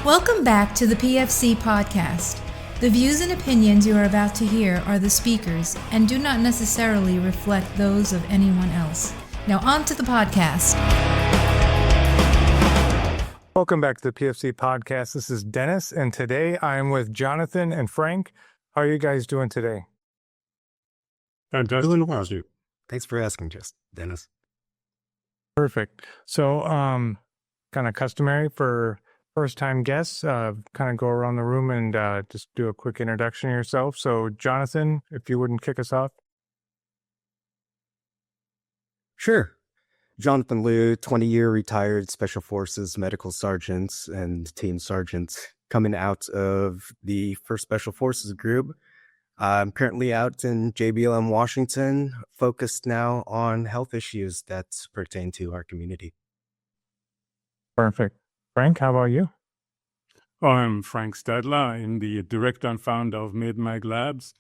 Welcome back to the PFC podcast. The views and opinions you are about to hear are the speakers and do not necessarily reflect those of anyone else. Now on to the podcast. Welcome back to the PFC podcast. This is Dennis, and today I am with Jonathan and Frank. How are you guys doing today? Doing well, too. Thanks for asking, Dennis. Perfect. So, kind of customary for first-time guests, kind of go around the room and just do a quick introduction of yourself. So, Jonathan, if you wouldn't kick us off. Sure. Jonathan Liu, 20-year retired Special Forces medical sergeant and team sergeant, coming out of the 1st Special Forces Group. I'm currently out in JBLM, Washington, focused now on health issues that pertain to our community. Perfect. Frank, how about you? I'm Frank Stadler. I'm the director and founder of MedMag Labs.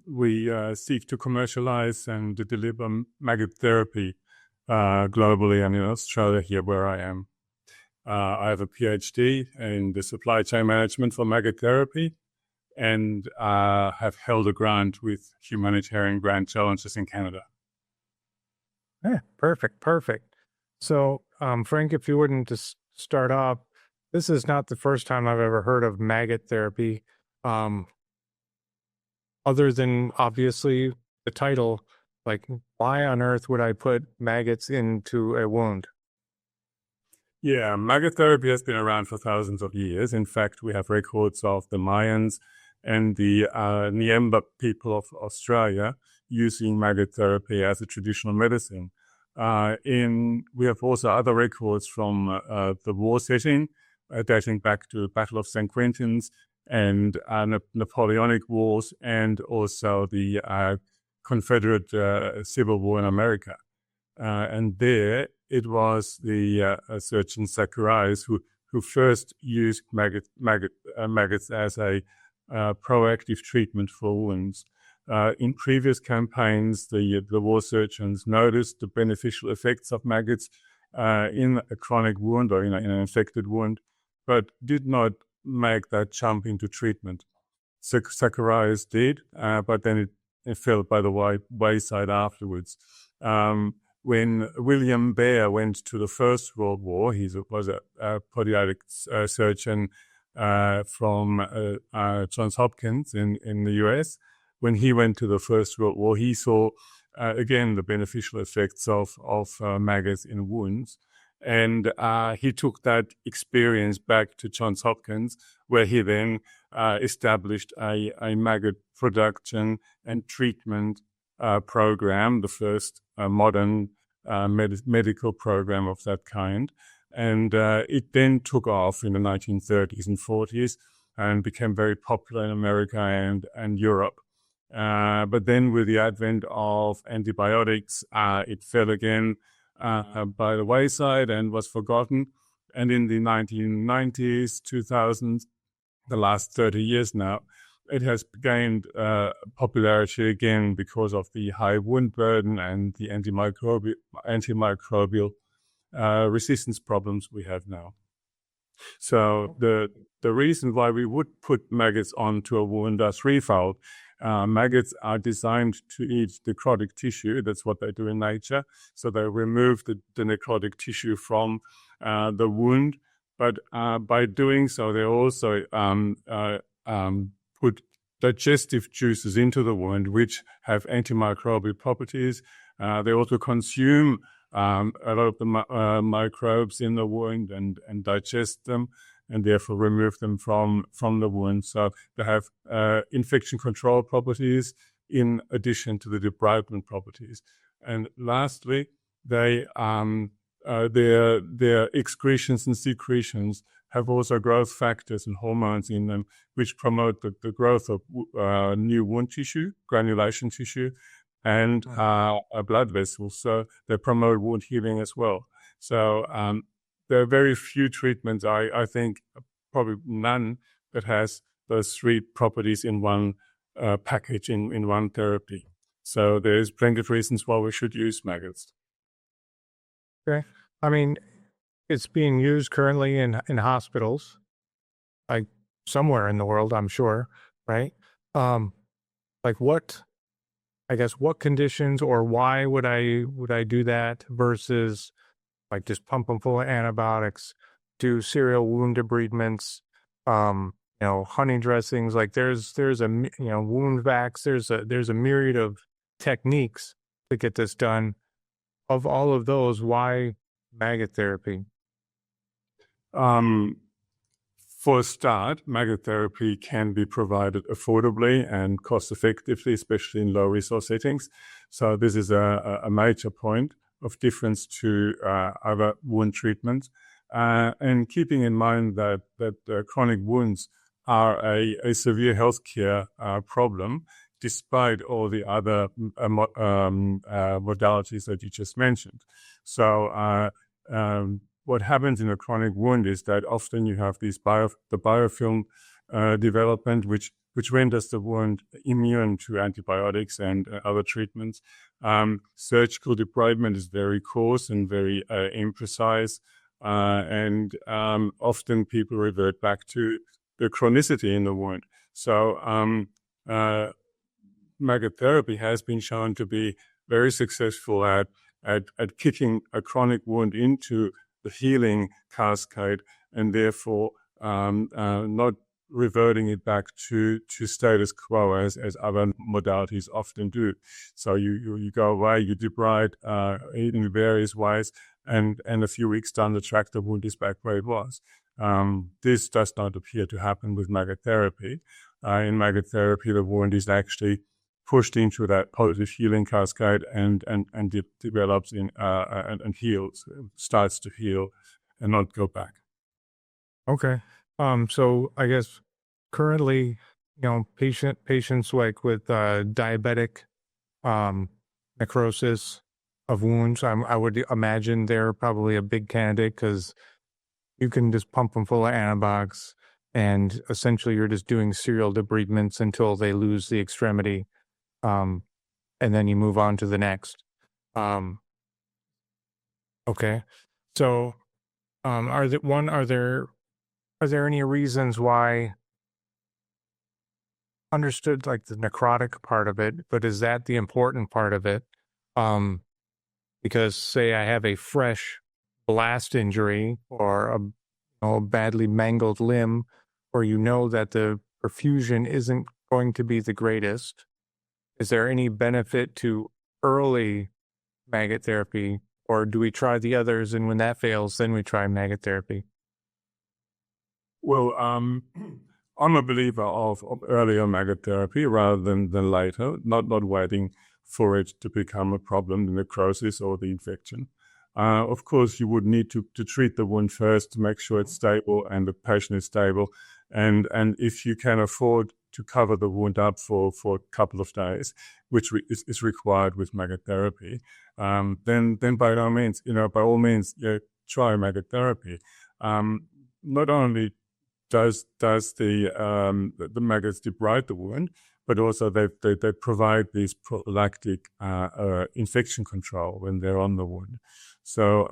We seek to commercialize and to deliver maggot therapy globally and in Australia, here where I am. I have a PhD in the supply chain management for maggot therapy and have held a grant with humanitarian grant challenges in Canada. Yeah, perfect. So, Frank, if you wouldn't just start off, this is not the first time I've ever heard of maggot therapy. Other than obviously the title, like, why on earth would I put maggots into a wound? Yeah, maggot therapy has been around for thousands of years. In fact, we have records of the Mayans and the Niemba people of Australia using maggot therapy as a traditional medicine. We have also other records from the war setting, dating back to the Battle of St. Quentin's and Napoleonic Wars, and also the Confederate Civil War in America. And there it was the surgeon Zacharias who first used maggots as a proactive treatment for wounds. In previous campaigns, the war surgeons noticed the beneficial effects of maggots in a chronic wound or in an infected wound, but did not make that jump into treatment. Zacharias did, but then it fell by the wayside afterwards. When William Baer went to the First World War, he was a podiatric surgeon from Johns Hopkins in the US. When he went to the First World War, he saw, again, the beneficial effects of maggots in wounds. And he took that experience back to Johns Hopkins, where he then established a maggot production and treatment program, the first modern medical program of that kind. And it then took off in the 1930s and 40s and became very popular in America and Europe. But then with the advent of antibiotics, it fell again by the wayside and was forgotten. And in the 1990s, 2000s, the last 30 years now, it has gained popularity again because of the high wound burden and the antimicrobial resistance problems we have now. So the reason why we would put maggots onto a wound are threefold. Maggots are designed to eat necrotic tissue. That's what they do in nature. So they remove the necrotic tissue from the wound. But by doing so, they also put digestive juices into the wound, which have antimicrobial properties. They also consume a lot of the microbes in the wound and digest them, and therefore remove them from the wound. So they have infection control properties in addition to the debridement properties. And lastly, their excretions and secretions have also growth factors and hormones in them, which promote the growth of new wound tissue, granulation tissue, and blood vessels. So they promote wound healing as well. So there are very few treatments, I think probably none, that has those three properties in one package, in one therapy. So there's plenty of reasons why we should use maggots. Okay. I mean, it's being used currently in hospitals. like somewhere in the world, I'm sure, right? Like what, I guess, what conditions or why would I do that versus like just pump them full of antibiotics, do serial wound debridements, honey dressings. Like there's a wound vacs. There's a myriad of techniques to get this done. Of all of those, why maggot therapy? For a start, maggot therapy can be provided affordably and cost effectively, especially in low resource settings. So this is a major point of difference to other wound treatments. And keeping in mind that chronic wounds are a severe healthcare problem, despite all the other modalities that you just mentioned. So what happens in a chronic wound is that often you have the biofilm development, which renders the wound immune to antibiotics and other treatments. Surgical debridement is very coarse and very imprecise, and often people revert back to the chronicity in the wound. So maggot therapy has been shown to be very successful at kicking a chronic wound into the healing cascade, and therefore not reverting it back to status quo as other modalities often do. So you go away, you debride in various ways, and a few weeks down the track, the wound is back where it was. This does not appear to happen with maggot therapy. In maggot therapy, the wound is actually pushed into that positive healing cascade and develops and heals, starts to heal and not go back. Okay. So I guess currently, patients like with diabetic necrosis of wounds, I would imagine they're probably a big candidate because you can just pump them full of antibiotics and essentially you're just doing serial debridements until they lose the extremity. And then you move on to the next. Okay. So, are there any reasons why understood like the necrotic part of it, but is that the important part of it? Because say I have a fresh blast injury or a badly mangled limb, or that the perfusion isn't going to be the greatest. Is there any benefit to early maggot therapy, or do we try the others, and when that fails, then we try maggot therapy? Well, I'm a believer of earlier maggot therapy rather than later, not waiting for it to become a problem, the necrosis or the infection. Of course, you would need to treat the wound first to make sure it's stable and the patient is stable. And if you can afford to cover the wound up for a couple of days, which is required with maggot therapy, then by all means, try maggot therapy. Not only does the maggots debride the wound, but also they provide this prophylactic infection control when they're on the wound. So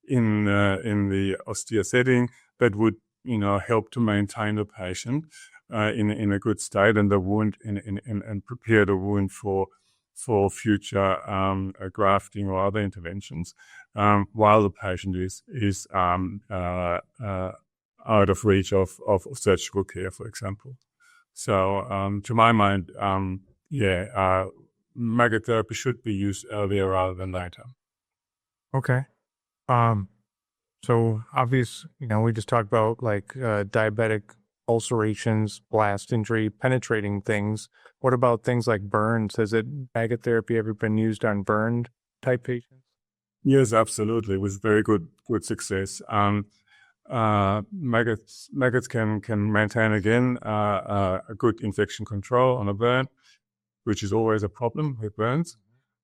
in the austere setting, that would help to maintain the patient in a good state and the wound and prepare the wound for future grafting or other interventions, while the patient is out of reach of surgical care, for example. So to my mind, maggot therapy should be used earlier rather than later. Okay. So obvious, we just talked about like diabetic ulcerations, blast injury, penetrating things. What about things like burns? Has maggot therapy ever been used on burned type patients? Yes, absolutely, with very good success. Maggots can maintain again a good infection control on a burn, which is always a problem with burns.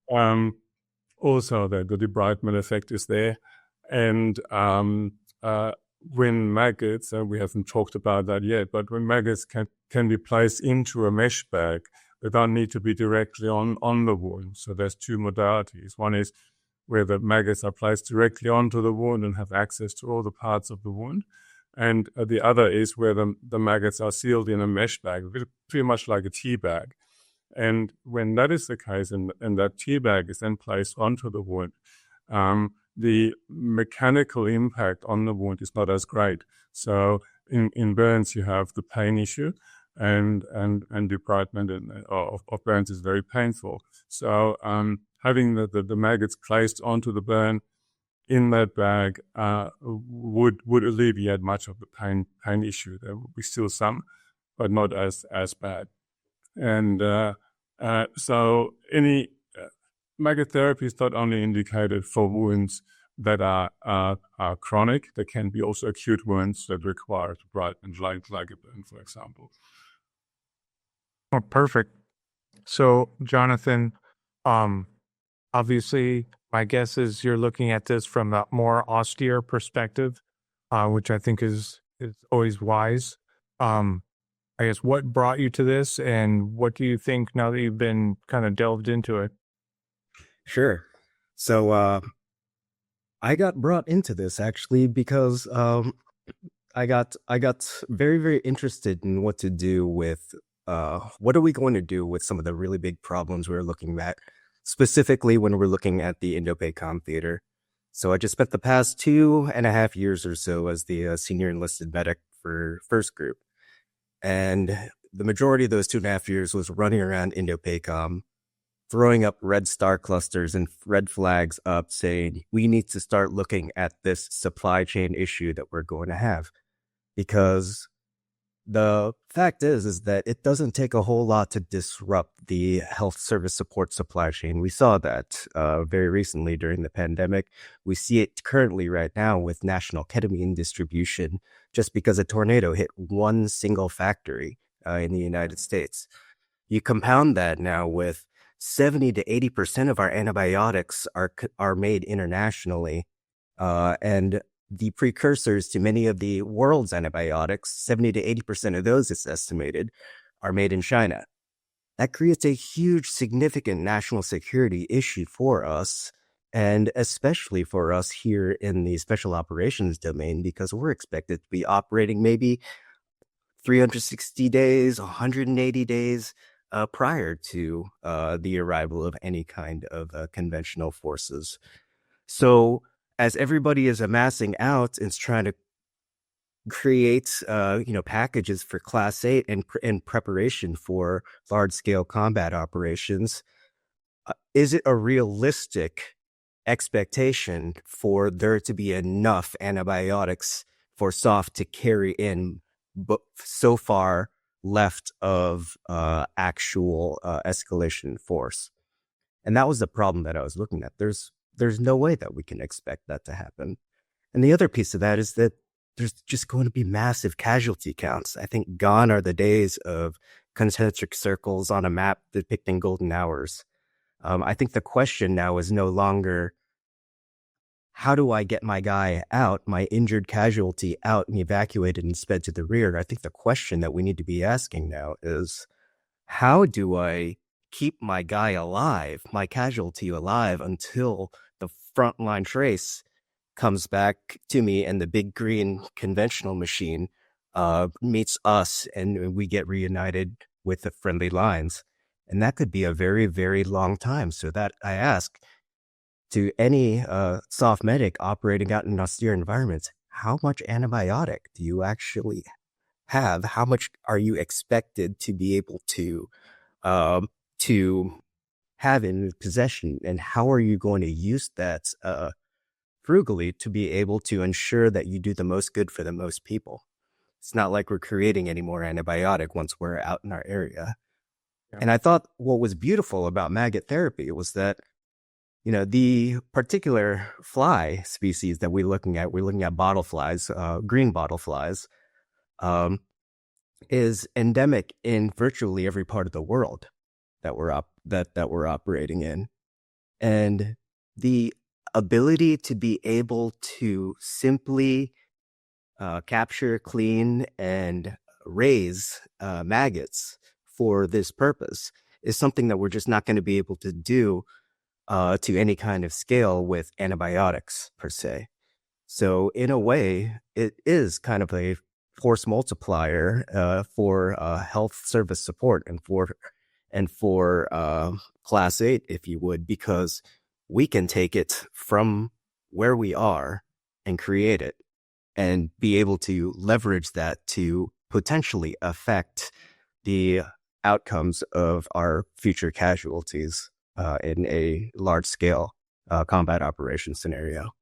Also, the debridement effect is there, and when maggots, we haven't talked about that yet, but when maggots can be placed into a mesh bag, they don't need to be directly on the wound. So there's two modalities. One is where the maggots are placed directly onto the wound and have access to all the parts of the wound. And the other is where the maggots are sealed in a mesh bag, pretty much like a tea bag. And when that is the case, and that tea bag is then placed onto the wound, the mechanical impact on the wound is not as great. So in burns, you have the pain issue, and debridement of burns is very painful. So having the maggots placed onto the burn in that bag would alleviate much of the pain issue. There would be still some, but not as bad. And so any maggot therapy is not only indicated for wounds that are chronic, there can be also acute wounds that require debridement, like a burn, for example. Oh, perfect. So, Jonathan, obviously, my guess is you're looking at this from a more austere perspective, which I think is always wise. I guess what brought you to this, and what do you think now that you've been kind of delved into it? Sure. So I got brought into this actually because I got very, very interested in what to do with what are we going to do with some of the really big problems we're looking at, specifically when we're looking at the Indo-PACOM theater. So I just spent the past 2.5 years or so as the senior enlisted medic for first group. And the majority of those 2.5 years was running around Indo-PACOM, throwing up red star clusters and red flags up saying, we need to start looking at this supply chain issue that we're going to have. Because the fact is that it doesn't take a whole lot to disrupt the health service support supply chain. We saw that very recently during the pandemic. We see it currently right now with national ketamine distribution, just because a tornado hit one single factory in the United States. You compound that now with 70 to 80% of our antibiotics are made internationally, and the precursors to many of the world's antibiotics, 70 to 80% of those, it's estimated, are made in China. That creates a huge, significant national security issue for us, and especially for us here in the special operations domain, because we're expected to be operating maybe 360 days, 180 days prior to the arrival of any kind of conventional forces. So as everybody is amassing out and trying to create, packages for Class 8 and in preparation for large-scale combat operations, is it a realistic expectation for there to be enough antibiotics for SOF to carry in so far left of actual escalation force? And that was the problem that I was looking at. There's no way that we can expect that to happen. And the other piece of that is that there's just going to be massive casualty counts. I think gone are the days of concentric circles on a map depicting golden hours. I think the question now is no longer, how do I get my guy out, my injured casualty out and evacuated and sped to the rear? I think the question that we need to be asking now is, how do I keep my guy alive, my casualty alive, until the frontline trace comes back to me and the big green conventional machine meets us and we get reunited with the friendly lines? And that could be a very, very long time. So that I ask to any soft medic operating out in austere environments, how much antibiotic do you actually have? How much are you expected to be able to have in possession, and how are you going to use that frugally to be able to ensure that you do the most good for the most people? It's not like we're creating any more antibiotic once we're out in our area. Yeah. And I thought what was beautiful about maggot therapy was that, the particular fly species that we're looking at bottle flies, green bottle flies, is endemic in virtually every part of the world that we're operating in. And the ability to be able to simply capture, clean, and raise maggots for this purpose is something that we're just not going to be able to do to any kind of scale with antibiotics per se. So in a way, it is kind of a force multiplier for health service support and for class 8, if you would, because we can take it from where we are and create it and be able to leverage that to potentially affect the outcomes of our future casualties in a large scale combat operation scenario.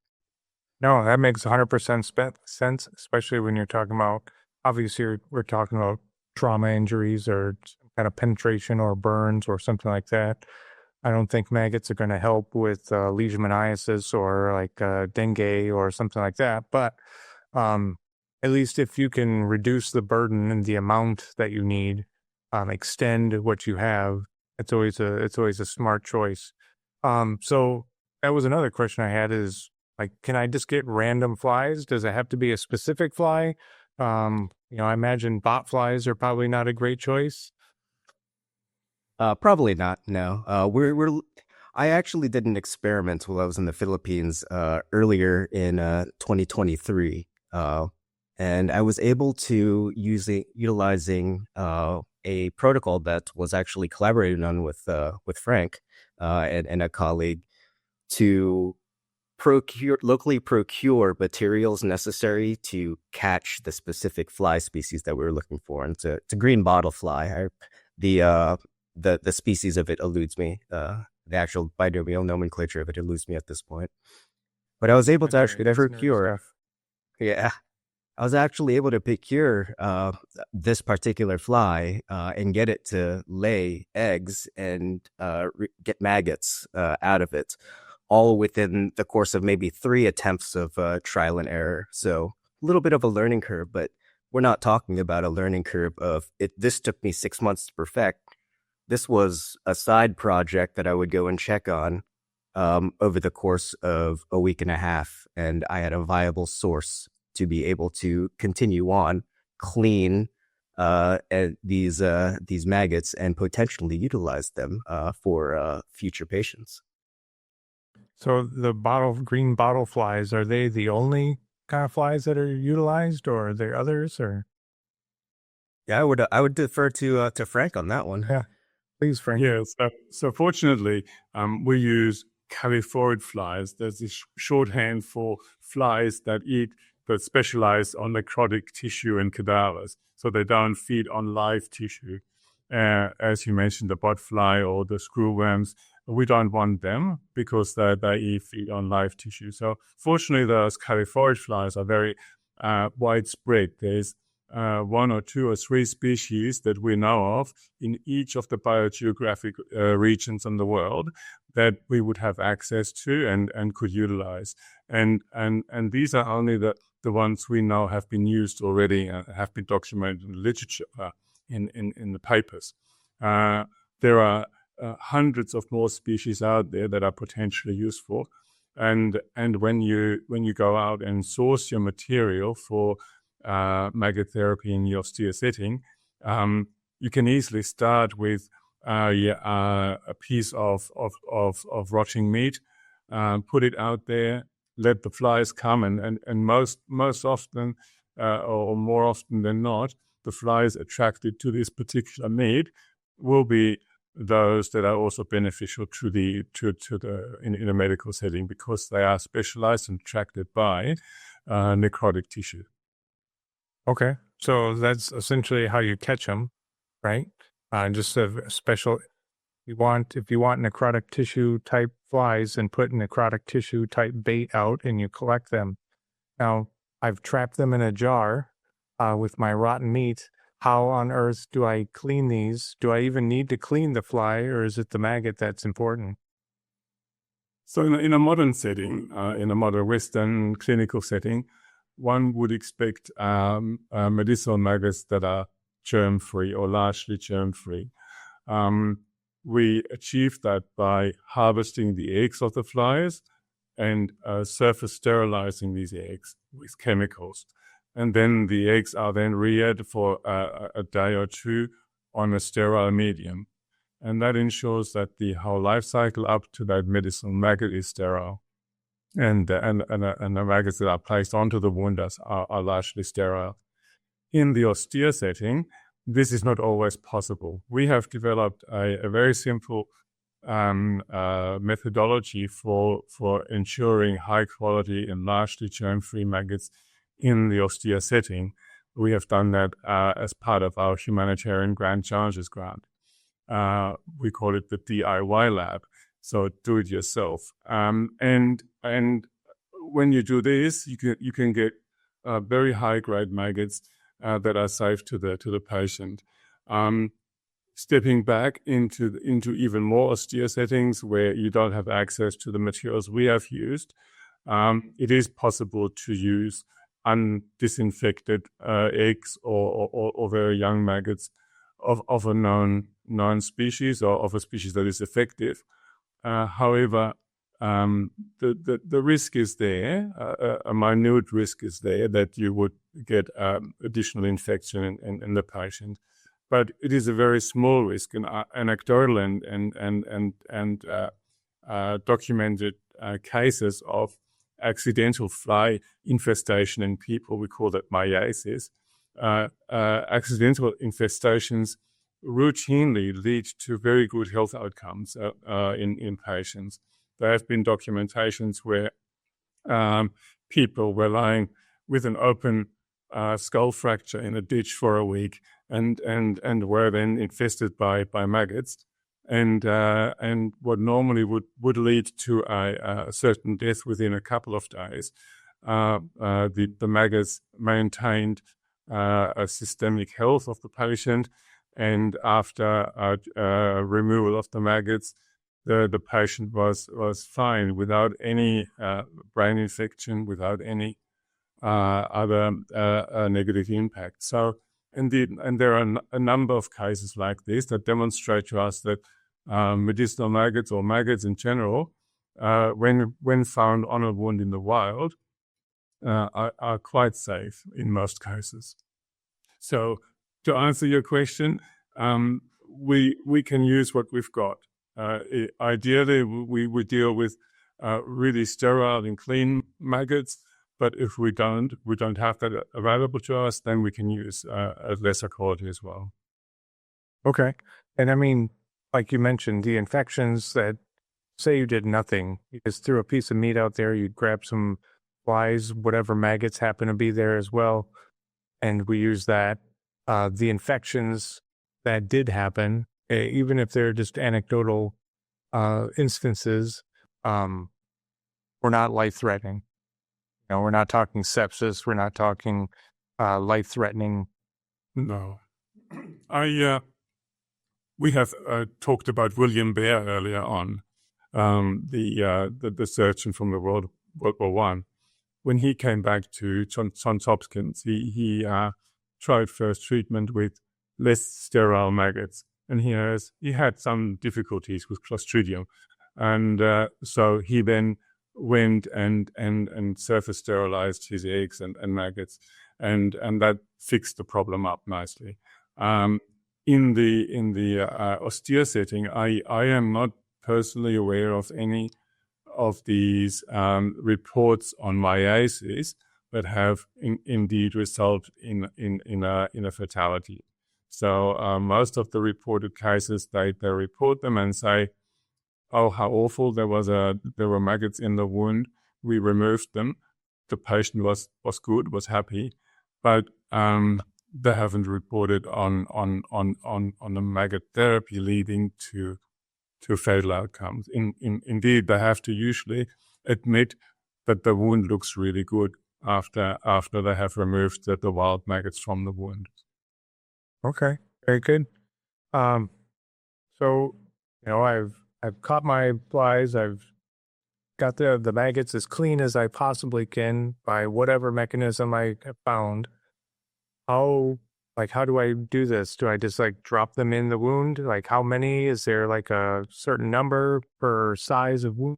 No, that makes 100% sense, especially when you're talking about, obviously, we're talking about trauma injuries or some kind of penetration or burns or something like that. I don't think maggots are going to help with leishmaniasis or like dengue or something like that. But at least if you can reduce the burden and the amount that you need, extend what you have, it's always a smart choice. So that was another question I had is, like, can I just get random flies? Does it have to be a specific fly? I imagine bot flies are probably not a great choice. Probably not. No. I actually did an experiment while I was in the Philippines earlier in 2023, and I was able to utilizing a protocol that was actually collaborated on with Frank and a colleague to locally procure materials necessary to catch the specific fly species that we were looking for. And it's a green bottle fly. The species of it eludes me. The actual binomial nomenclature of it eludes me at this point. But I was able to actually procure. Yeah, I was actually able to procure this particular fly and get it to lay eggs and get maggots out of it, all within the course of maybe 3 attempts of trial and error. So a little bit of a learning curve, but we're not talking about a learning curve of it. This took me 6 months to perfect. This was a side project that I would go and check on over the course of a week and a half, and I had a viable source to be able to continue on, clean these maggots and potentially utilize them for future patients. So the green bottle flies, are they the only kind of flies that are utilized, or are there others? Or yeah, I would defer to Frank on that one. Yeah, please, Frank. Yeah, so fortunately, we use caliphoid flies. There's this shorthand for flies that specialize on necrotic tissue and cadavers. So they don't feed on live tissue. As you mentioned, the bot fly or the screwworms, we don't want them because they feed on live tissue. So fortunately, those caliphoid flies are very widespread. There's 1 or 2 or 3 species that we know of in each of the biogeographic regions in the world that we would have access to and could utilize. And these are only the ones we know have been used already and have been documented in the literature, in the papers. There are hundreds of more species out there that are potentially useful. And when you go out and source your material for maggot therapy in the austere setting, you can easily start with a piece of rotting meat, put it out there, let the flies come, and most often or more often than not, the flies attracted to this particular meat will be those that are also beneficial in a medical setting because they are specialized and attracted by necrotic tissue. Okay, so that's essentially how you catch them, right? Just a special. If you want necrotic tissue type flies, and put necrotic tissue type bait out, and you collect them. Now, I've trapped them in a jar with my rotten meat. How on earth do I clean these? Do I even need to clean the fly, or is it the maggot that's important? So in a modern setting, in a modern Western clinical setting, one would expect medicinal maggots that are germ-free or largely germ-free. We achieve that by harvesting the eggs of the flies and surface sterilizing these eggs with chemicals. And then the eggs are then reared for a day or 2 on a sterile medium. And that ensures that the whole life cycle up to that medicinal maggot is sterile. and the maggots that are placed onto the wound are largely sterile. In the austere setting, this is not always possible. We have developed a very simple methodology for ensuring high quality and largely germ-free maggots in the austere setting. We have done that as part of our humanitarian grant challenges grant. We call it the DIY lab, so do it yourself. And when you do this, you can get very high grade maggots that are safe to the patient. Stepping back into even more austere settings where you don't have access to the materials we have used, it is possible to use undisinfected eggs or very young maggots of a known species or of a species that is effective. However, the risk is there, a minute risk is there that you would get additional infection in the patient. But it is a very small risk, and anecdotal and documented cases of accidental fly infestation in people. We call that myiasis. Accidental infestations routinely lead to very good health outcomes in patients. There have been documentations where people were lying with an open skull fracture in a ditch for a week and were then infested by maggots. And what normally would lead to a certain death within a couple of days, the maggots maintained a systemic health of the patient, and after removal of the maggots, the patient was fine without any brain infection, without any other negative impact. So, and there are a number of cases like this that demonstrate to us that medicinal maggots or maggots in general, when found on a wound in the wild, are quite safe in most cases. So, to answer your question, we can use what we've got. Ideally, we deal with really sterile and clean maggots, but if we don't have that available to us, then we can use a lesser quality as well. Okay. And I mean, like you mentioned, the infections that, say you did nothing, you just threw a piece of meat out there, you'd grab some flies, whatever maggots happen to be there as well, and we use that. The infections that did happen, even if they're just anecdotal instances, were not life-threatening. You know, we're not talking sepsis, we're not talking life-threatening. No. We have talked about William Baer earlier on, the surgeon from the World War I. When he came back to Johns Hopkins, he tried first treatment with less sterile maggots, and he had some difficulties with Clostridium, and so he then went and surface sterilized his eggs and maggots, and that fixed the problem up nicely. In the austere setting, I am not personally aware of any of these reports on myiasis that have indeed resulted in a fatality. So most of the reported cases, they report them and say, "Oh, how awful! There were maggots in the wound. We removed them. The patient was good, was happy, but they haven't reported on the maggot therapy leading to fatal outcomes. Indeed, they have to usually admit that the wound looks really good after they have removed the wild maggots from the wound." Okay, very good. So, I've caught my flies. I've got the maggots as clean as I possibly can by whatever mechanism I have found. How do I do this? Do I just drop them in the wound? Like, how many? Is there like a certain number per size of wound?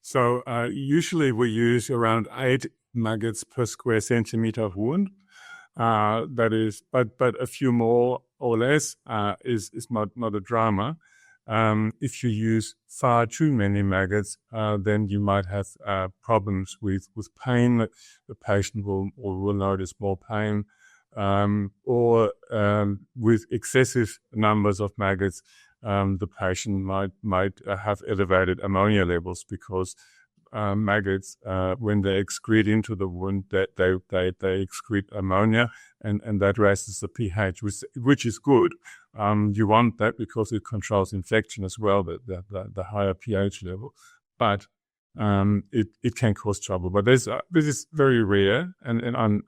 So usually we use around 8 maggots per square centimeter of wound. That is, but a few more or less is not a drama. If you use far too many maggots, then you might have problems with pain. The patient will notice more pain, or with excessive numbers of maggots, the patient might have elevated ammonia levels because maggots, when they excrete into the wound, that they excrete ammonia, and that raises the pH, which is good. You want that because it controls infection as well, the higher pH level. But it can cause trouble. But this is very rare and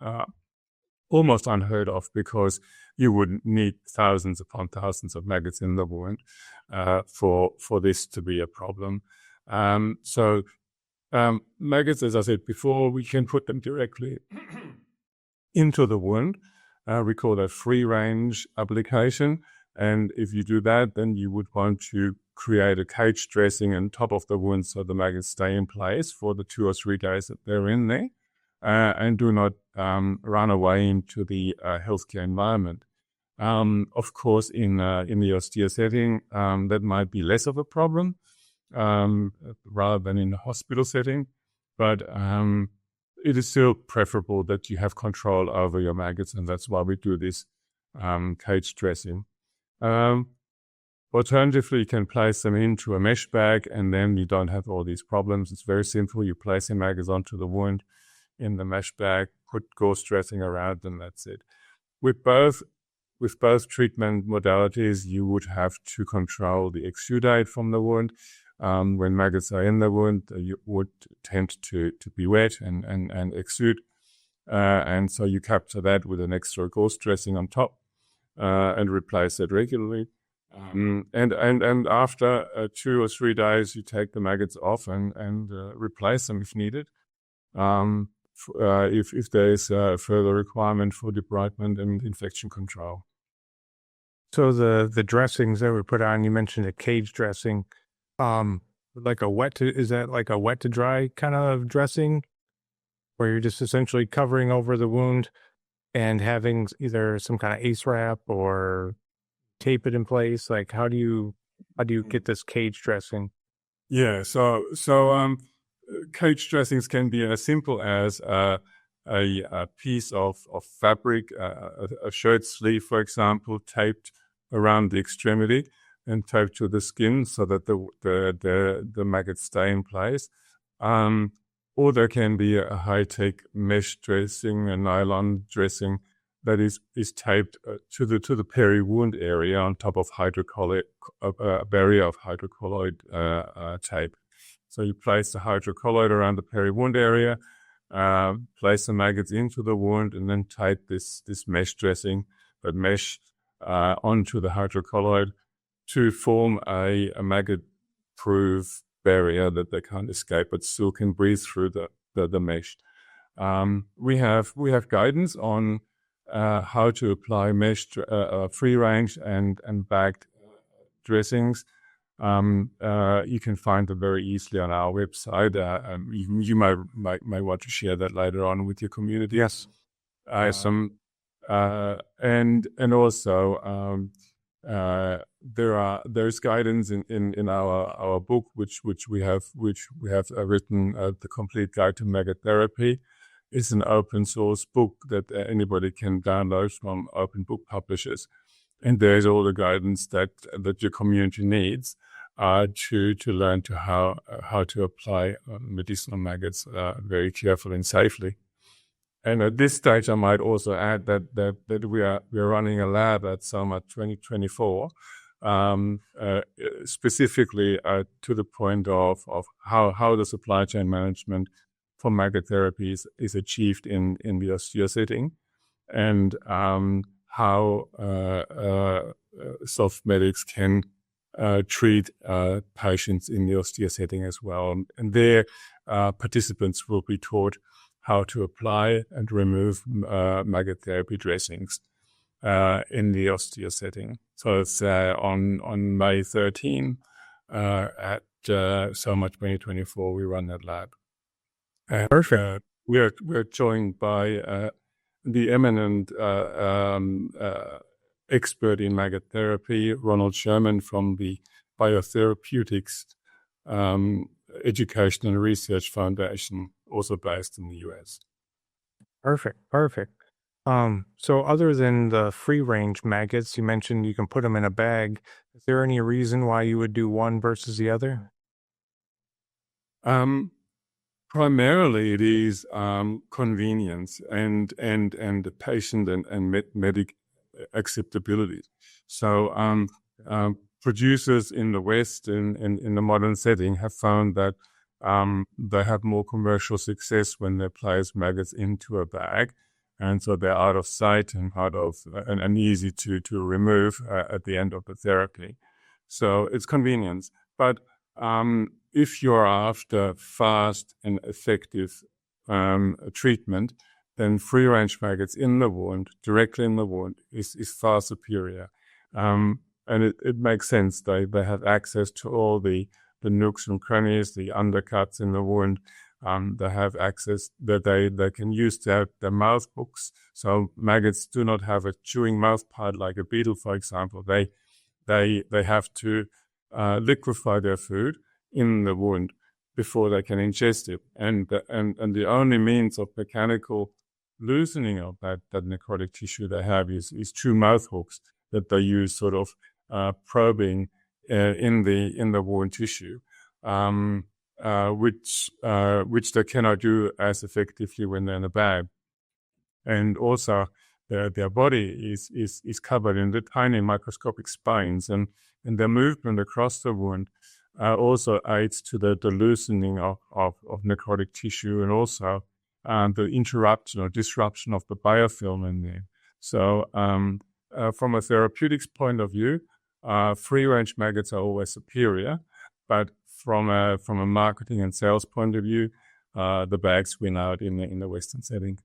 almost unheard of, because you would need thousands upon thousands of maggots in the wound for this to be a problem. Maggots, as I said before, we can put them directly into the wound. We call that free-range application. And if you do that, then you would want to create a cage dressing on top of the wound so the maggots stay in place for the 2 or 3 days that they're in there, and do not run away into the healthcare environment. Of course, in the austere setting, that might be less of a problem rather than in the hospital setting, but it is still preferable that you have control over your maggots, and that's why we do this cage dressing. Alternatively, you can place them into a mesh bag, and then you don't have all these problems. It's very simple. You place your maggots onto the wound in the mesh bag, put gauze dressing around, and that's it. With both treatment modalities, you would have to control the exudate from the wound. When maggots are in the wound, you would tend to be wet and exude. And so you capture that with an extra gauze dressing on top and replace it regularly. And after 2 or 3 days, you take the maggots off and replace them if needed. If there is a further requirement for debridement and infection control. So the dressings that we put on, you mentioned a cage dressing. Is that like a wet to dry kind of dressing, where you're just essentially covering over the wound and having either some kind of ACE wrap or tape it in place? Like, how do you get this cage dressing? Yeah, so cage dressings can be as simple as a piece of fabric, a shirt sleeve, for example, taped around the extremity and taped to the skin so that the maggots stay in place. Or there can be a high-tech mesh dressing, a nylon dressing that is taped to the peri-wound area on top of a barrier of hydrocolloid tape. So you place the hydrocolloid around the peri-wound area, place the maggots into the wound, and then tape this mesh dressing, that mesh onto the hydrocolloid to form a maggot-proof barrier that they can't escape, but still can breathe through the mesh. We have guidance on how to apply mesh, free range and bagged dressings. You can find them very easily on our website. You might want to share that later on with your community. Yes. And also there's guidance in our book which we have written, the Complete Guide to Maggot Therapy. It's an open source book that anybody can download from open book publishers, and there's all the guidance that your community needs to learn how to apply medicinal maggots very carefully and safely. And at this stage, I might also add that we are running a lab at SOMA 2024, specifically to the point of how the supply chain management for maggot therapies is achieved in the austere setting, and how soft medics can treat patients in the austere setting as well. And there, participants will be taught how to apply and remove maggot therapy dressings in the austere setting. So it's on May 13 at SOMA 2024. We run that lab. Perfect. We're joined by the eminent expert in maggot therapy, Ronald Sherman from the Biotherapeutics Education and Research Foundation, also based in the US. Perfect. So other than the free-range maggots, you mentioned you can put them in a bag. Is there any reason why you would do one versus the other? Primarily, it is convenience and the patient and medic acceptability. So producers in the West in the modern setting have found that they have more commercial success when they place maggots into a bag, and so they're out of sight and and easy to remove at the end of the therapy. So it's convenience, but if you're after fast and effective treatment, then free-range maggots in the wound, directly in the wound, is far superior. And it makes sense. They have access to all the nooks and crannies, the undercuts in the wound. They have access that they can use their mouth hooks. So maggots do not have a chewing mouth part like a beetle, for example. They have to liquefy their food in the wound before they can ingest it. And the only means of mechanical loosening of that necrotic tissue they have is two mouth hooks that they use sort of probing in the wound tissue, which they cannot do as effectively when they're in a bag. And also their body is covered in the tiny microscopic spines, and their movement across the wound also aids to the loosening of necrotic tissue, and also the interruption or disruption of the biofilm in there. So from a therapeutics point of view, free-range maggots are always superior, but from a marketing and sales point of view, the bags win out in the Western setting.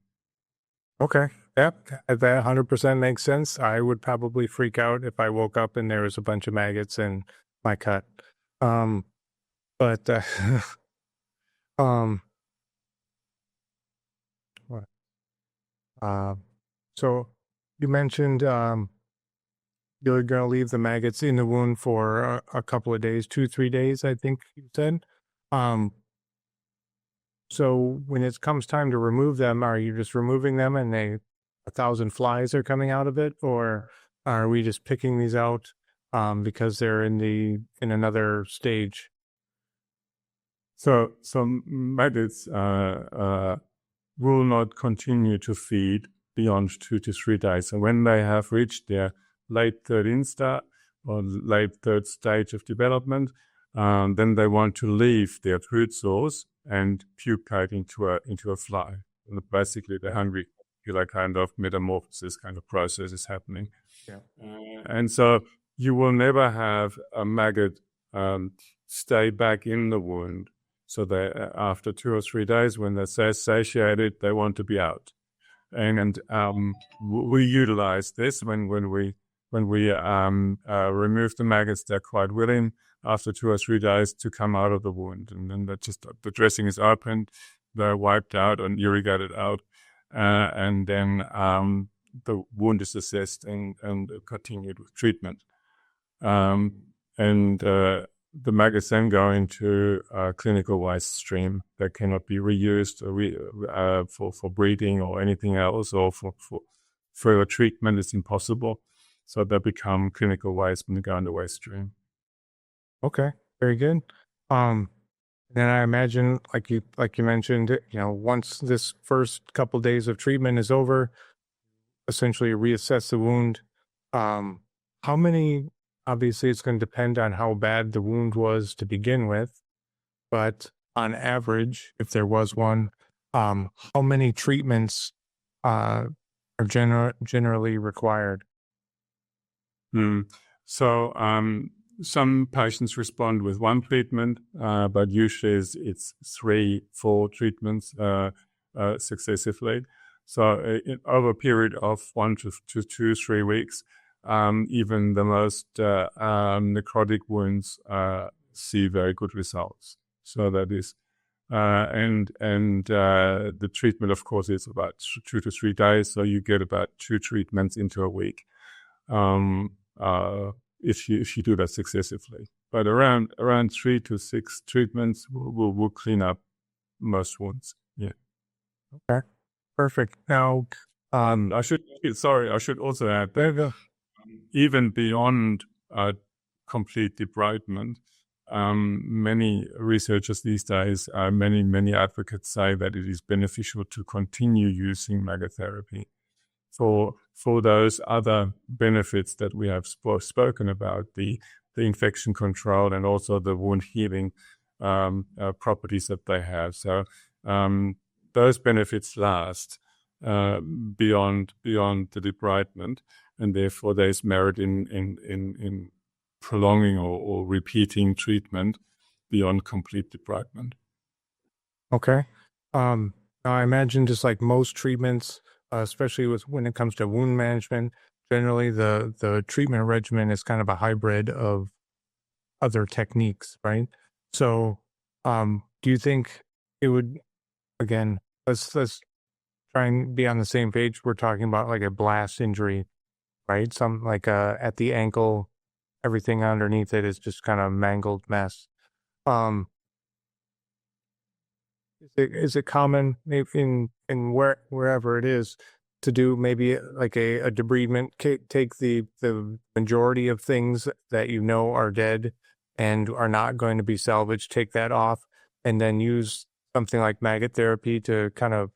Okay. Yep. That 100% makes sense. I would probably freak out if I woke up and there was a bunch of maggots in my cut. But what? So you mentioned you're going to leave the maggots in the wound for a couple of days, 2-3 days, I think you said. So when it comes time to remove them, are you just removing them and 1,000 flies are coming out of it, or are we just picking these out because they're in another stage? So maggots will not continue to feed beyond 2 to 3 days. So when they have reached their late third instar or late third stage of development, then they want to leave their food source and pupate into a fly. And basically, the hungry kind of metamorphosis kind of process is happening. Yeah. And so you will never have a maggot stay back in the wound. So they, after 2 or 3 days, when they're satiated, they want to be out. And we utilize this when we remove the maggots. They're quite willing after 2 or 3 days to come out of the wound, and then the dressing is opened, they're wiped out and irrigated out, and then the wound is assessed and continued with treatment. The maggots then go into a clinical waste stream that cannot be reused for breeding or anything else, or for further treatment. It's impossible. So they become clinical waste when they go in the waste stream. Okay, very good. Then I imagine, like you mentioned, once this first couple days of treatment is over, essentially reassess the wound. How many? Obviously, it's going to depend on how bad the wound was to begin with, but on average, if there was one, how many treatments are generally required? So some patients respond with one treatment, but usually it's 3-4 treatments successively. So over a period of 1 to 2-3 weeks, even the most necrotic wounds see very good results. So that is, and the treatment, of course, is about 2 to 3 days. So you get about 2 treatments into a week if you do that successively. but around 3 to 6 treatments will clean up most wounds. Yeah. Okay. Perfect. Now, I should also add that even beyond complete debridement, many researchers these days, many advocates say that it is beneficial to continue using maggot therapy for those other benefits that we have spoken about, the infection control and also the wound healing properties that they have. So those benefits last beyond the debridement, and therefore there is merit in prolonging or repeating treatment beyond complete debridement. okay. I imagine just like most treatments, especially when it comes to wound management, generally the treatment regimen is kind of a hybrid of other techniques, right? So, do you think it would, again, let's try and be on the same page. We're talking about like a blast injury, right? Some like at the ankle, everything underneath it is just kind of mangled mess. Is it common in wherever it is to do maybe like a debridement, take the majority of things that you know are dead and are not going to be salvaged, take that off, and then use something like maggot therapy to kind of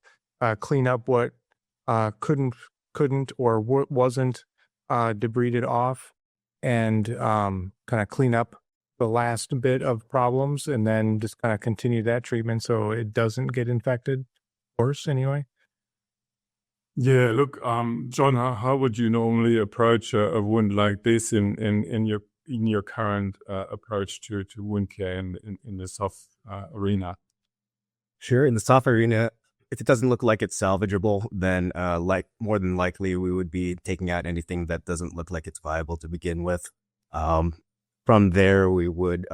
clean up what couldn't or wasn't debrided off, and kind of clean up the last bit of problems, and then just kind of continue that treatment so it doesn't get infected worse anyway? Yeah, look, John, how would you normally approach a wound like this in your current approach to wound care in the soft arena? Sure. In the soft arena, if it doesn't look like it's salvageable, then more than likely we would be taking out anything that doesn't look like it's viable to begin with. From there, we would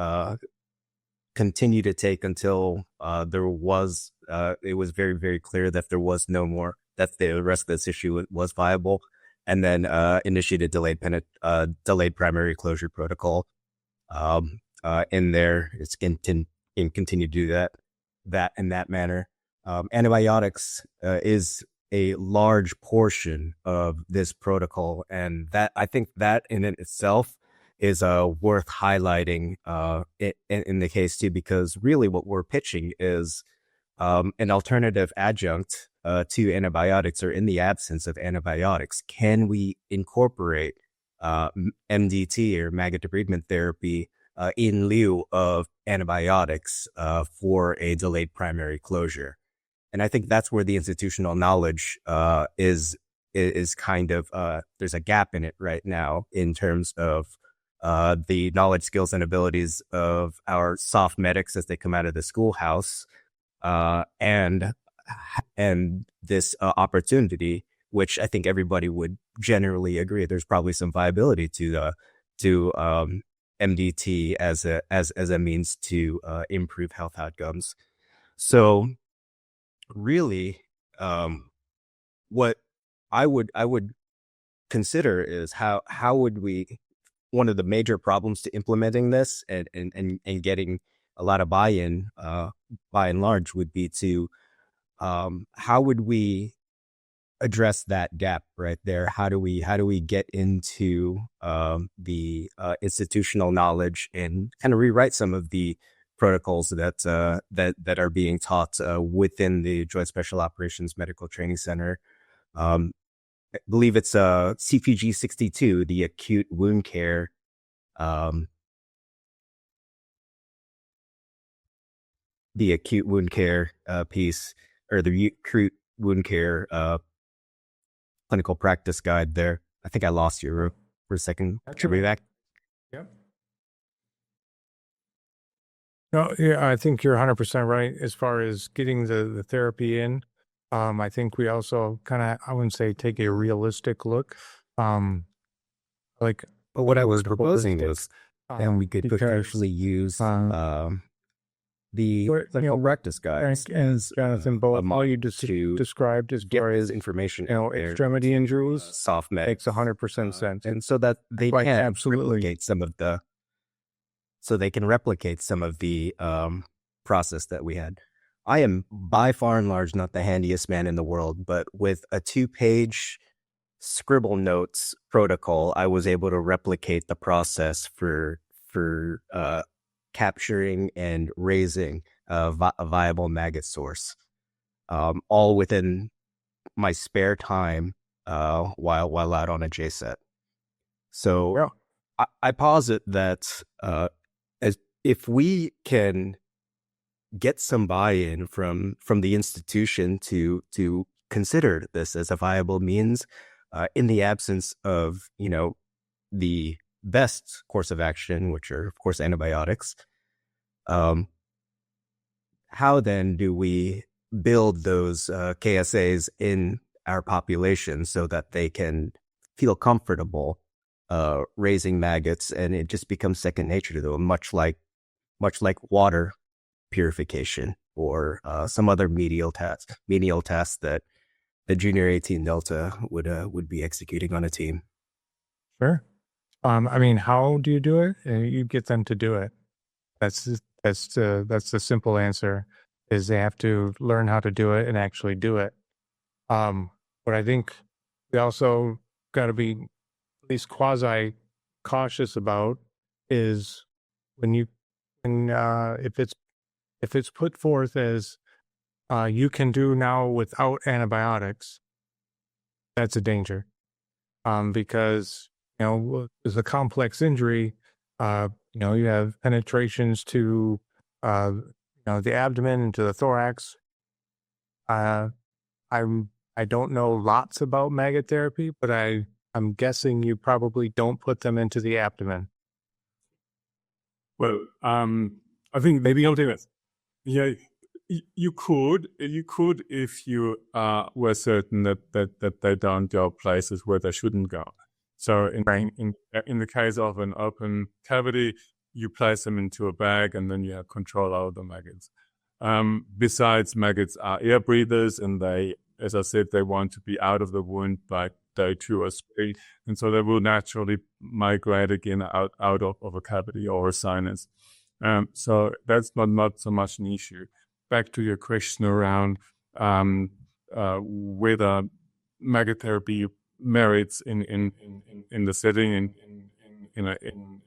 continue to take until it was very, very clear that there was no more, that the rest of this issue was viable, and then initiate a delayed primary closure protocol. In there, it's continue to do that in that manner. Antibiotics is a large portion of this protocol, and that I think that in itself is worth highlighting in the case too, because really what we're pitching is an alternative adjunct to antibiotics, or in the absence of antibiotics, can we incorporate MDT or maggot debridement therapy in lieu of antibiotics for a delayed primary closure? And I think that's where the institutional knowledge is kind of there's a gap in it right now in terms of the knowledge, skills, and abilities of our soft medics as they come out of the schoolhouse, and this opportunity, which I think everybody would generally agree there's probably some viability to MDT as a means to improve health outcomes. So really, what I would consider is how would we, one of the major problems to implementing this and getting a lot of buy-in, by and large, would be to how would we address that gap right there? How do we get into the institutional knowledge and kind of rewrite some of the protocols that are being taught within the Joint Special Operations Medical Training Center? I believe it's CPG 62, the acute wound care piece, or the acute wound care clinical practice guide there. I think I lost you for a second. Should we be back? Yep. No, yeah, I think you're 100% right as far as getting the therapy in. I think we also kind of, I wouldn't say take a realistic look. But what I was proposing was, and we could potentially use the practice guides. As Jonathan, all you described as far as information, extremity injuries, soft med makes 100% sense. And so that they can absolutely replicate some so they can replicate some of the process that we had. I am by far and large not the handiest man in the world, but with a 2-page scribble notes protocol, I was able to replicate the process for capturing and raising a viable maggot source, all within my spare time while out on a JSET. So I posit that as if we can get some buy-in from the institution to consider this as a viable means, in the absence of, the best course of action, which are, of course, antibiotics, how then do we build those KSAs in our population so that they can feel comfortable raising maggots, and it just becomes second nature to them, much like water purification or some other menial task that the Junior 18 Delta would be executing on a team. Sure. I mean, how do you do it? You get them to do it. That's the simple answer, is they have to learn how to do it and actually do it. But I think we also got to be at least quasi cautious about is if it's put forth as you can do now without antibiotics, that's a danger. Because there's a complex injury. You have penetrations to the abdomen and to the thorax. I don't know lots about maggot therapy, but I'm guessing you probably don't put them into the abdomen. Well, I think maybe I'll do it. Yeah, you could if you were certain that they don't go places where they shouldn't go. So in the case of an open cavity, you place them into a bag and then you have control over the maggots. Besides, maggots are air breathers, and they, as I said, they want to be out of the wound by day 2 or 3, and so they will naturally migrate again out of a cavity or a sinus. So that's not so much an issue. Back to your question around whether maggot therapy merits in the setting in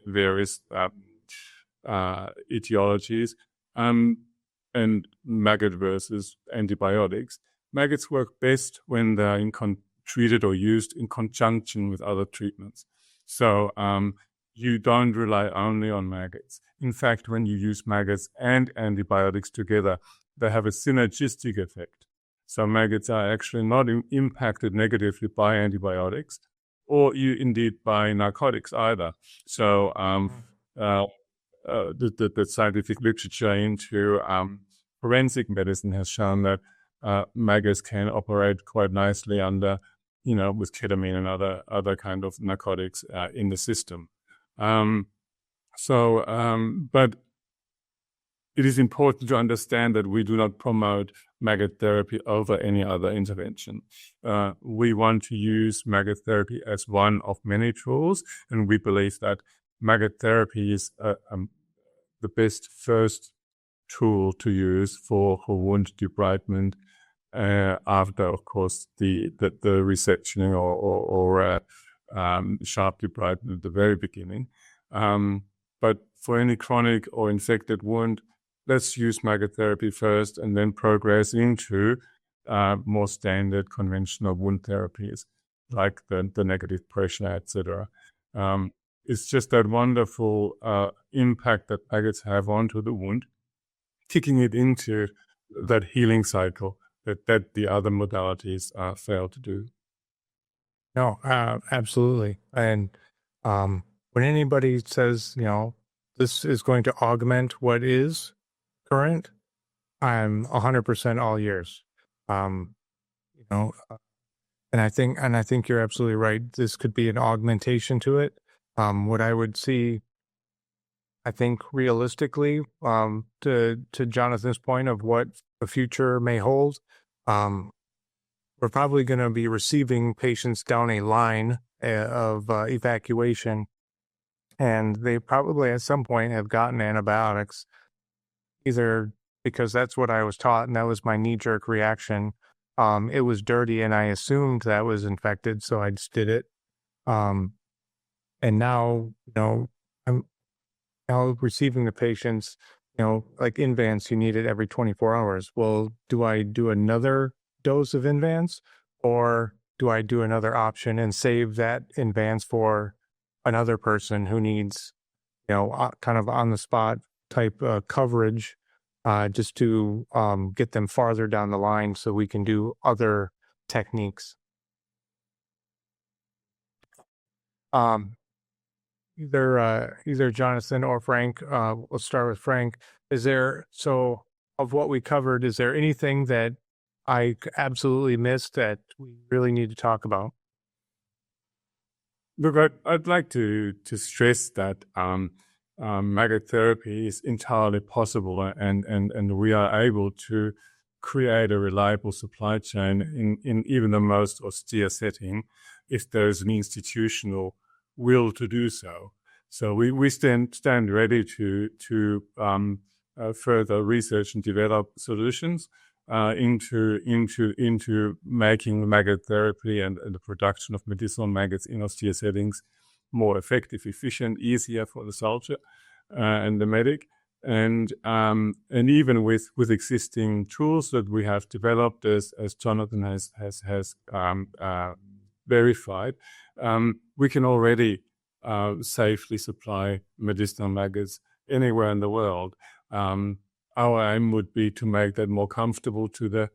various etiologies, and maggot versus antibiotics. Maggots work best when they're treated or used in conjunction with other treatments. So you don't rely only on maggots. In fact, when you use maggots and antibiotics together, they have a synergistic effect. So maggots are actually not impacted negatively by antibiotics, or indeed by narcotics either. So the scientific literature into forensic medicine has shown that maggots can operate quite nicely under, with ketamine and other kind of narcotics in the system. But it is important to understand that we do not promote maggot therapy over any other intervention. We want to use maggot therapy as one of many tools, and we believe that maggot therapy is the best first tool to use for wound debridement after, of course, the resectioning or sharp debridement at the very beginning. But for any chronic or infected wound, let's use maggot therapy first and then progress into more standard conventional wound therapies like the negative pressure, etc. It's just that wonderful impact that maggots have onto the wound, kicking it into that healing cycle that the other modalities fail to do. No, absolutely. And when anybody says, this is going to augment what is current, I'm 100% all ears. And I think you're absolutely right. This could be an augmentation to it. What I would see, I think realistically, to Jonathan's point of what the future may hold, we're probably going to be receiving patients down a line of evacuation and they probably at some point have gotten antibiotics, either because that's what I was taught and that was my knee-jerk reaction. It was dirty and I assumed that was infected, so I just did it. And now, I'm now receiving the patients, like Invance, you need it every 24 hours. Well, do I do another dose of Invance, or do I do another option and save that Invance for another person who needs, kind of on the spot type coverage, just to get them farther down the line so we can do other techniques? Either Jonathan or Frank, we'll start with Frank. So of what we covered, is there anything that I absolutely missed that we really need to talk about? Look, I'd like to stress that maggot therapy is entirely possible, and we are able to create a reliable supply chain in even the most austere setting if there is an institutional will to do so. So we stand ready to further research and develop solutions into making maggot therapy and the production of medicinal maggots in austere settings more effective, efficient, easier for the soldier and the medic, and even with existing tools that we have developed, as Jonathan has verified, we can already safely supply medicinal maggots anywhere in the world. Our aim would be to make that more comfortable to the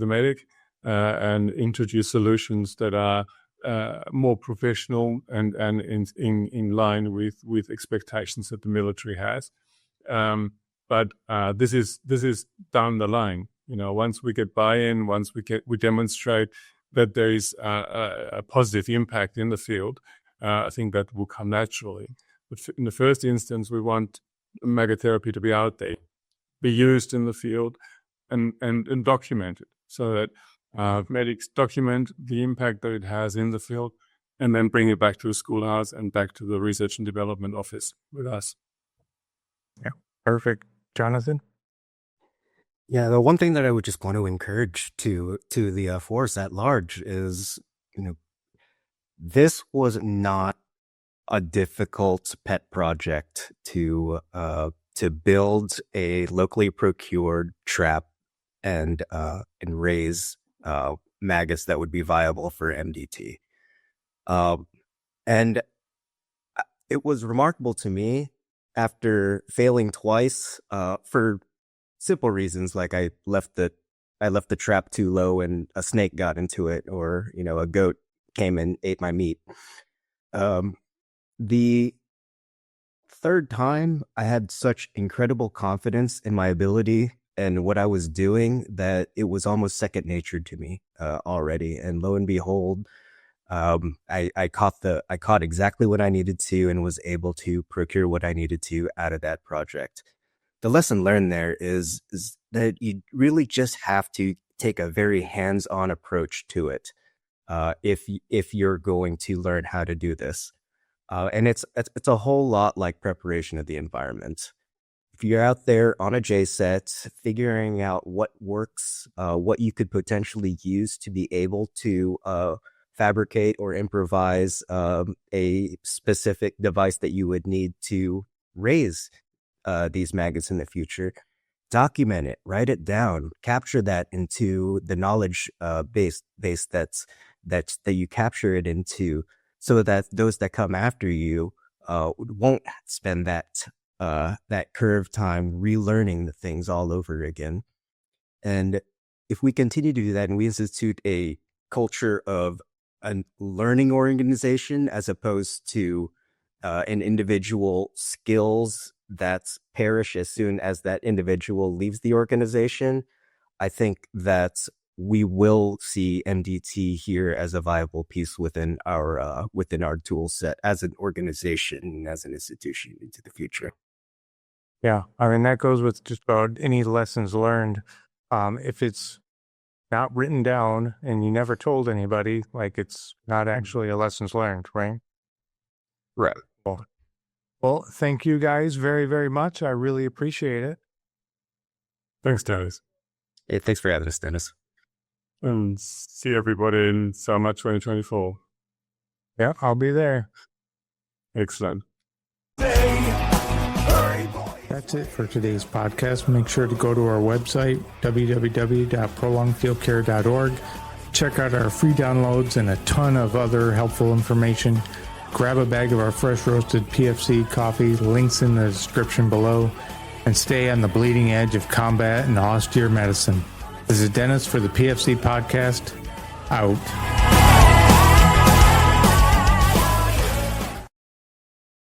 medic, and introduce solutions that are more professional and in line with expectations that the military has. But this is down the line. Once we get buy-in, once we demonstrate that there is a positive impact in the field, I think that will come naturally. But in the first instance, we want maggot therapy to be out there, be used in the field, and documented, so that medics document the impact that it has in the field, and then bring it back to the schoolhouse and back to the research and development office with us. Yeah, perfect. Jonathan? Yeah, the one thing that I would just want to encourage to the force at large is, this was not a difficult pet project to build a locally procured trap and raise maggots that would be viable for MDT. And it was remarkable to me, after failing twice for simple reasons, like I left the trap too low and a snake got into it, or a goat came and ate my meat. The third time, I had such incredible confidence in my ability and what I was doing that it was almost second nature to me already. And lo and behold, I caught exactly what I needed to and was able to procure what I needed to out of that project. The lesson learned there is that you really just have to take a very hands-on approach to it if you're going to learn how to do this. And it's a whole lot like preparation of the environment. If you're out there on a J set, figuring out what works, what you could potentially use to be able to fabricate or improvise a specific device that you would need to raise these maggots in the future, document it, write it down, capture that into the knowledge base that you capture it into, so that those that come after you won't spend that curve time relearning the things all over again. And if we continue to do that and we institute a culture of a learning organization as opposed to an individual skills that perish as soon as that individual leaves the organization, I think that we will see MDT here as a viable piece within our tool set as an organization and as an institution into the future. Yeah, I mean, that goes with just about any lessons learned. If it's not written down and you never told anybody, like, it's not actually a lessons learned, right? Right. Well, thank you guys very, very much. I really appreciate it. Thanks, Dennis. Hey, thanks for having us, Dennis. And see everybody in summer 2024. Yeah, I'll be there. Excellent. That's it for today's podcast. Make sure to go to our website, www.prolongedfieldcare.org. Check out our free downloads and a ton of other helpful information. Grab a bag of our fresh roasted PFC coffee, links in the description below, and stay on the bleeding edge of combat and austere medicine. This is Dennis for the PFC podcast. Out.